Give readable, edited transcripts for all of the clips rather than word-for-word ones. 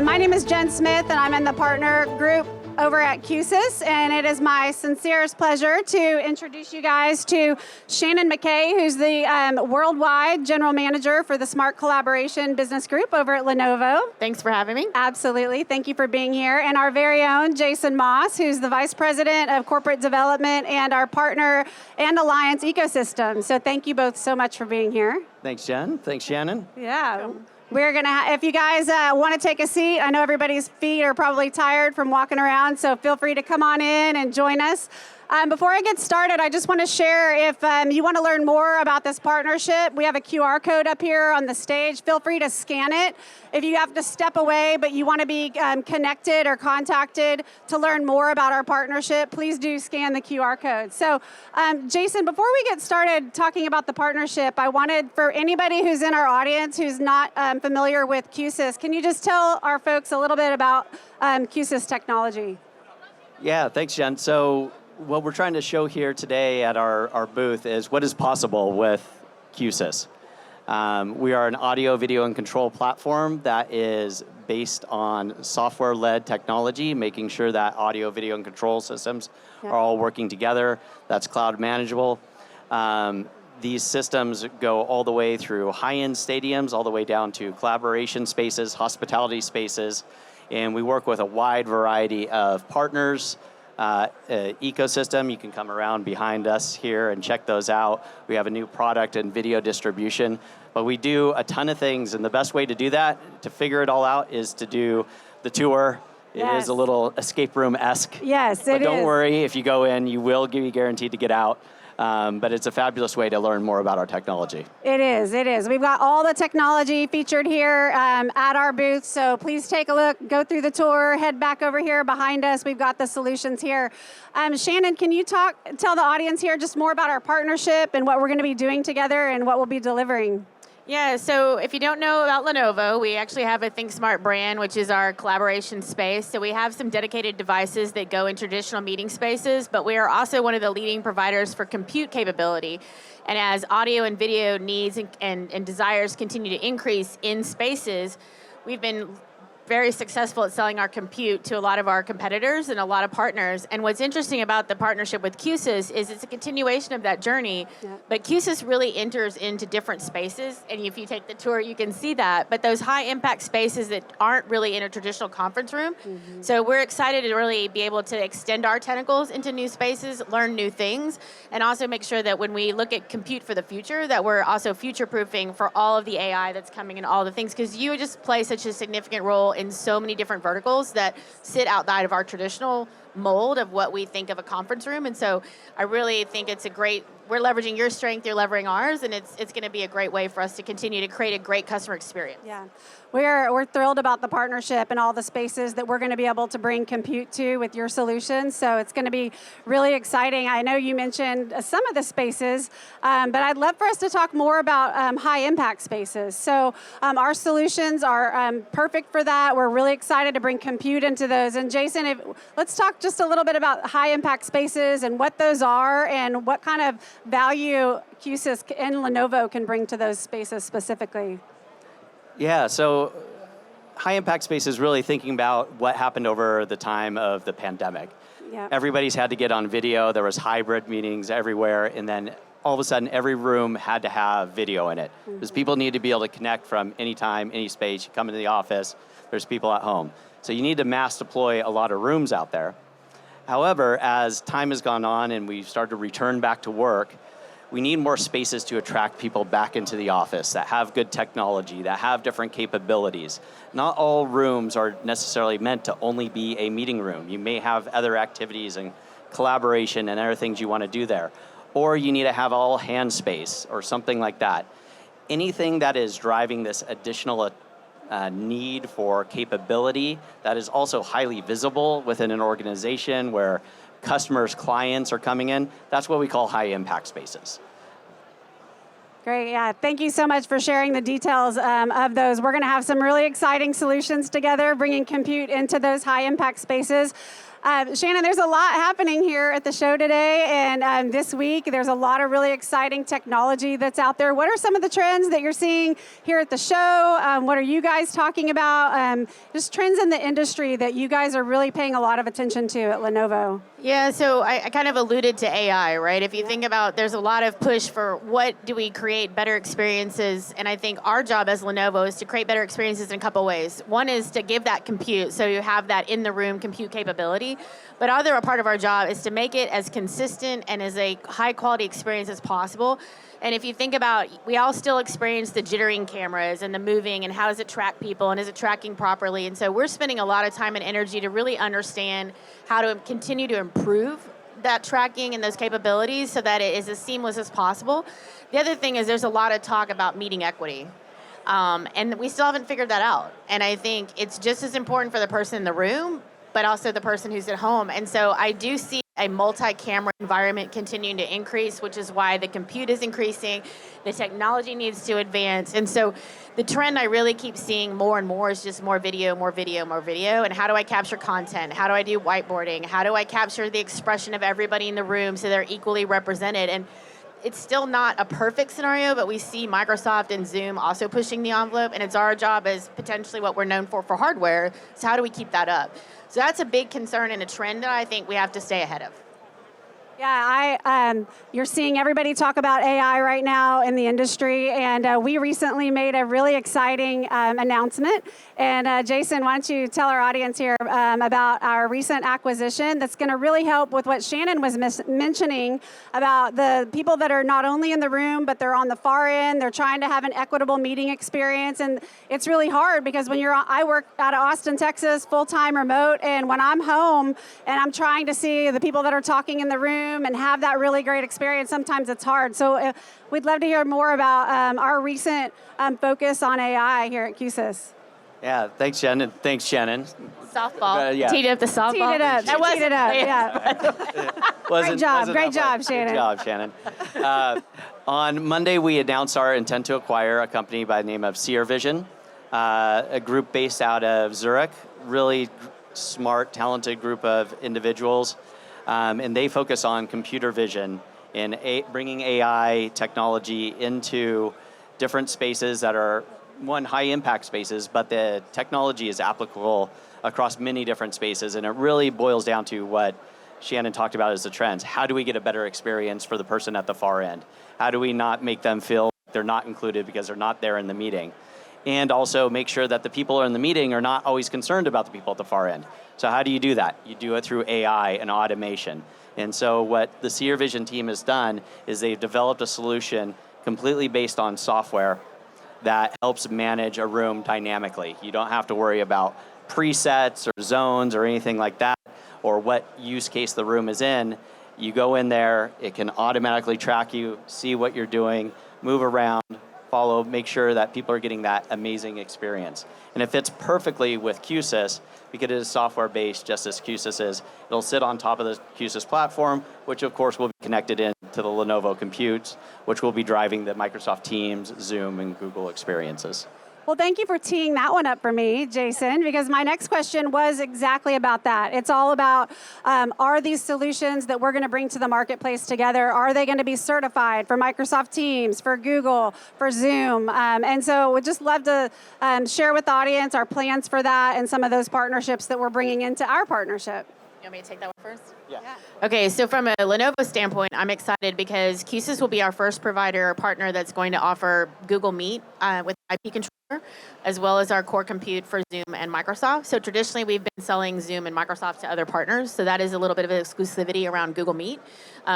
My name is Jen Smith, and I'm in the partner group over at Q-SYS, and it is my sincerest pleasure to introduce you guys to Shannon McKay, who's the worldwide general manager for the Smart Collaboration Business Group over at Lenovo. Thanks for having me. Absolutely. Thank you for being here. And our very own Jason Moss, who's the vice president of corporate development and our partner and alliance ecosystem. So thank you both so much for being here. Thanks, Jen. Thanks, Shannon. Yeah. We're going to, if you guys want to take a seat, I know everybody's feet are probably tired from walking around, so feel free to come on in and join us. Before I get started, I just want to share, if you want to learn more about this partnership, we have a QR code up here on the stage. Feel free to scan it. If you have to step away, but you want to be connected or contacted to learn more about our partnership, please do scan the QR code. So, Jason, before we get started talking about the partnership, I wanted, for anybody who's in our audience who's not familiar with Q-SYS, can you just tell our folks a little bit about Q-SYS technology? Yeah, thanks, Jen. So what we're trying to show here today at our booth is what is possible with Q-SYS. We are an audio, video, and control platform that is based on software-led technology, making sure that audio, video, and control systems are all working together. That's cloud manageable. These systems go all the way through high-end stadiums, all the way down to collaboration spaces, hospitality spaces, and we work with a wide variety of partners, ecosystem. You can come around behind us here and check those out. We have a new product and video distribution, but we do a ton of things, and the best way to do that, to figure it all out, is to do the tour. It is a little escape room-esque. Yes, but don't worry, if you go in, you will be guaranteed to get out. But it's a fabulous way to learn more about our technology. It is, it is. We've got all the technology featured here at our booth, so please take a look, go through the tour, head back over here behind us. We've got the solutions here. Shannon, can you tell the audience here just more about our partnership and what we're going to be doing together and what we'll be delivering? Yeah, so if you don't know about Lenovo, we actually have a ThinkSmart brand, which is our collaboration space. So we have some dedicated devices that go in traditional meeting spaces, but we are also one of the leading providers for compute capability. And as audio and video needs and desires continue to increase in spaces, we've been very successful at selling our compute to a lot of our competitors and a lot of partners. And what's interesting about the partnership with Q-SYS is it's a continuation of that journey, but Q-SYS really enters into different spaces, and if you take the tour, you can see that, but those high impact spaces that aren't really in a traditional conference room. So we're excited to really be able to extend our tentacles into new spaces, learn new things, and also make sure that when we look at compute for the future, that we're also future-proofing for all of the AI that's coming and all the things, because you just play such a significant role in so many different verticals that sit outside of our traditional mold of what we think of a conference room. And so I really think it's a great, we're leveraging your strength, you're leveraging ours, and it's going to be a great way for us to continue to create a great customer experience. Yeah, we're thrilled about the partnership and all the spaces that we're going to be able to bring compute to with your solutions. So it's going to be really exciting. I know you mentioned some of the spaces, but I'd love for us to talk more about high impact spaces. So our solutions are perfect for that. We're really excited to bring compute into those. And Jason, let's talk just a little bit about high impact spaces and what those are and what kind of value Q-SYS and Lenovo can bring to those spaces specifically. Yeah, so high impact space is really thinking about what happened over the time of the pandemic. Everybody's had to get on video. There was hybrid meetings everywhere, and then all of a sudden every room had to have video in it. Because people need to be able to connect from any time, any space. You come into the office, there's people at home. So you need to mass deploy a lot of rooms out there. However, as time has gone on and we've started to return back to work, we need more spaces to attract people back into the office that have good technology, that have different capabilities. Not all rooms are necessarily meant to only be a meeting room. You may have other activities and collaboration and other things you want to do there. Or you need to have all hand space or something like that. Anything that is driving this additional need for capability that is also highly visible within an organization where customers, clients are coming in, that's what we call high impact spaces. Great, yeah. Thank you so much for sharing the details of those. We're going to have some really exciting solutions together, bringing compute into those high impact spaces. Shannon, there's a lot happening here at the show today, and this week there's a lot of really exciting technology that's out there. What are some of the trends that you're seeing here at the show? What are you guys talking about? Just trends in the industry that you guys are really paying a lot of attention to at Lenovo. Yeah, so I kind of alluded to AI, right? If you think about, there's a lot of push for what do we create better experiences, and I think our job as Lenovo is to create better experiences in a couple ways. One is to give that compute, so you have that in-the-room compute capability, but other part of our job is to make it as consistent and as a high-quality experience as possible. And if you think about, we all still experience the jittering cameras and the moving and how does it track people and is it tracking properly? And so we're spending a lot of time and energy to really understand how to continue to improve that tracking and those capabilities so that it is as seamless as possible. The other thing is there's a lot of talk about meeting equity. And we still haven't figured that out. And I think it's just as important for the person in the room, but also the person who's at home. And so I do see a multi-camera environment continuing to increase, which is why the compute is increasing, the technology needs to advance. And so the trend I really keep seeing more and more is just more video, more video, more video. And how do I capture content? How do I do whiteboarding? How do I capture the expression of everybody in the room so they're equally represented? And it's still not a perfect scenario, but we see Microsoft and Zoom also pushing the envelope, and it's our job as potentially what we're known for hardware, so how do we keep that up? So that's a big concern and a trend that I think we have to stay ahead of. Yeah, you're seeing everybody talk about AI right now in the industry, and we recently made a really exciting announcement. And Jason, why don't you tell our audience here about our recent acquisition that's going to really help with what Shannon was mentioning about the people that are not only in the room, but they're on the far end. They're trying to have an equitable meeting experience, and it's really hard because when I work out of Austin, Texas, full-time remote, and when I'm home and I'm trying to see the people that are talking in the room and have that really great experience, sometimes it's hard. So we'd love to hear more about our recent focus on AI here at Q-SYS. Yeah, thanks, Shannon. Softball. Yeah. Teed up the softball. Teed it up. That Teed it up. Yeah. Great job, Shannon. Good job, Shannon. On Monday, we announced our intent to acquire a company by the name of Seer Vision, a group based out of Zurich, really smart, talented group of individuals. And they focus on computer vision and bringing AI technology into different spaces that are, one, high-impact spaces, but the technology is applicable across many different spaces. And it really boils down to what Shannon talked about as the trends. How do we get a better experience for the person at the far end? How do we not make them feel like they're not included because they're not there in the meeting? And also make sure that the people in the meeting are not always concerned about the people at the far end. So how do you do that? You do it through AI and automation. And so what the Seer Vision team has done is they've developed a solution completely based on software that helps manage a room dynamically. You don't have to worry about presets or zones or anything like that, or what use case the room is in. You go in there, it can automatically track you, see what you're doing, move around, follow, make sure that people are getting that amazing experience. And it fits perfectly with Q-SYS because it is software-based, just as Q-SYS is. It'll sit on top of the Q-SYS platform, which of course will be connected in to the Lenovo computes, which will be driving the Microsoft Teams, Zoom, and Google experiences. Well, thank you for teeing that one up for me, Jason, because my next question was exactly about that. It's all about, are these solutions that we're going to bring to the marketplace together, are they going to be certified for Microsoft Teams, for Google, for Zoom? And so we'd just love to share with the audience our plans for that and some of those partnerships that we're bringing into our partnership. You want me to take that one first? Yeah. Okay, so from a Lenovo standpoint, I'm excited because Q-SYS will be our first provider or partner that's going to offer Google Meet with IP controller, as well as our core compute for Zoom and Microsoft. So traditionally, we've been selling Zoom and Microsoft to other partners, so that is a little bit of an exclusivity around Google Meet.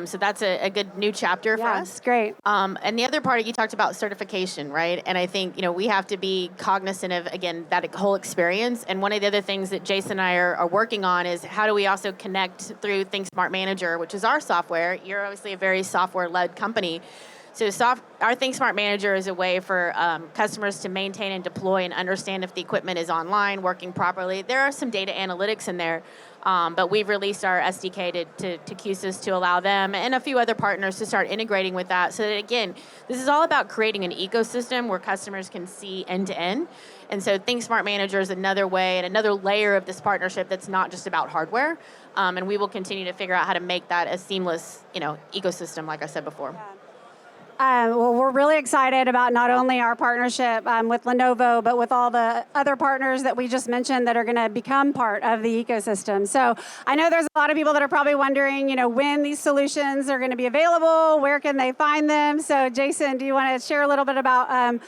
So that's a good new chapter for us. Yes, great. And the other part, you talked about certification, right? And I think, we have to be cognizant of, again, that whole experience. And one of the other things that Jason and I are working on is how do we also connect through ThinkSmart Manager, which is our software. You're obviously a very software-led company. So our ThinkSmart Manager is a way for customers to maintain and deploy and understand if the equipment is online, working properly. There are some data analytics in there, but we've released our SDK to Q-SYS to allow them and a few other partners to start integrating with that. So that, again, this is all about creating an ecosystem where customers can see end-to-end. And so ThinkSmart Manager is another way and another layer of this partnership that's not just about hardware. And we will continue to figure out how to make that a seamless, ecosystem, like I said before. Well, we're really excited about not only our partnership with Lenovo, but with all the other partners that we just mentioned that are going to become part of the ecosystem. So I know there's a lot of people that are probably wondering, when these solutions are going to be available, where can they find them? So Jason, do you want to share a little bit about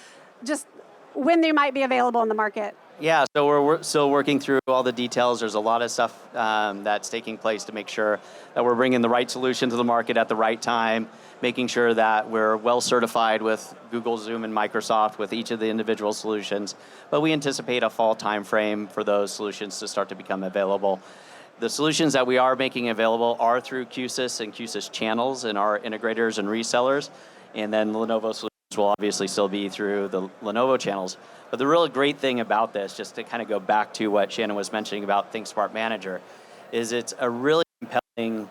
just when they might be available in the market? Yeah, so we're still working through all the details. There's a lot of stuff that's taking place to make sure that we're bringing the right solution to the market at the right time, making sure that we're well certified with Google, Zoom, and Microsoft with each of the individual solutions. But we anticipate a fall time frame for those solutions to start to become available. The solutions that we are making available are through Q-SYS and Q-SYS channels and our integrators and resellers. And then Lenovo solutions will obviously still be through the Lenovo channels. But the real great thing about this, just to kind of go back to what Shannon was mentioning about ThinkSmart Manager, is it's a really compelling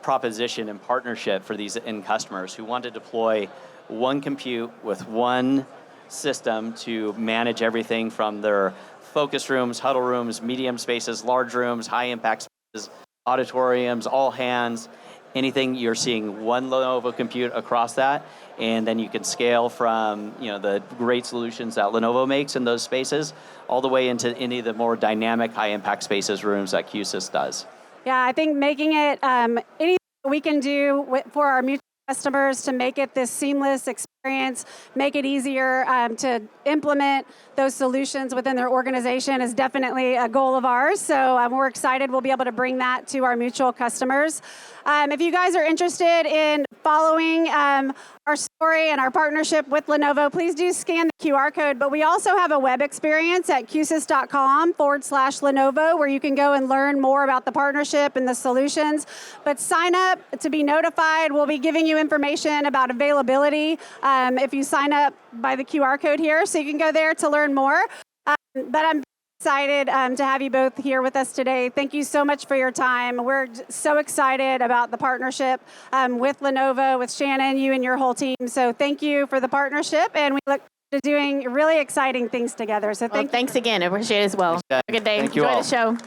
proposition and partnership for these end customers who want to deploy one compute with one system to manage everything from their focus rooms, huddle rooms, medium spaces, large rooms, high impact spaces, auditoriums, all hands, anything. You're seeing one Lenovo compute across that, and then you can scale from the great solutions that Lenovo makes in those spaces all the way into any of the more dynamic high impact spaces rooms that Q-SYS does. Yeah, I think making it anything we can do for our mutual customers to make it this seamless experience, make it easier to implement those solutions within their organization is definitely a goal of ours. So we're excited we'll be able to bring that to our mutual customers. If you guys are interested in following our story and our partnership with Lenovo, please do scan the QR code. But we also have a web experience at qsys.com/Lenovo where you can go and learn more about the partnership and the solutions. But sign up to be notified. We'll be giving you information about availability if you sign up by the QR code here. So you can go there to learn more. But I'm excited to have you both here with us today. Thank you so much for your time. We're so excited about the partnership with Lenovo, with Shannon, you and your whole team. So thank you for the partnership, and we look forward to doing really exciting things together. So thanks again. I appreciate it as well. Have a good day. Thank you Enjoy all. the show.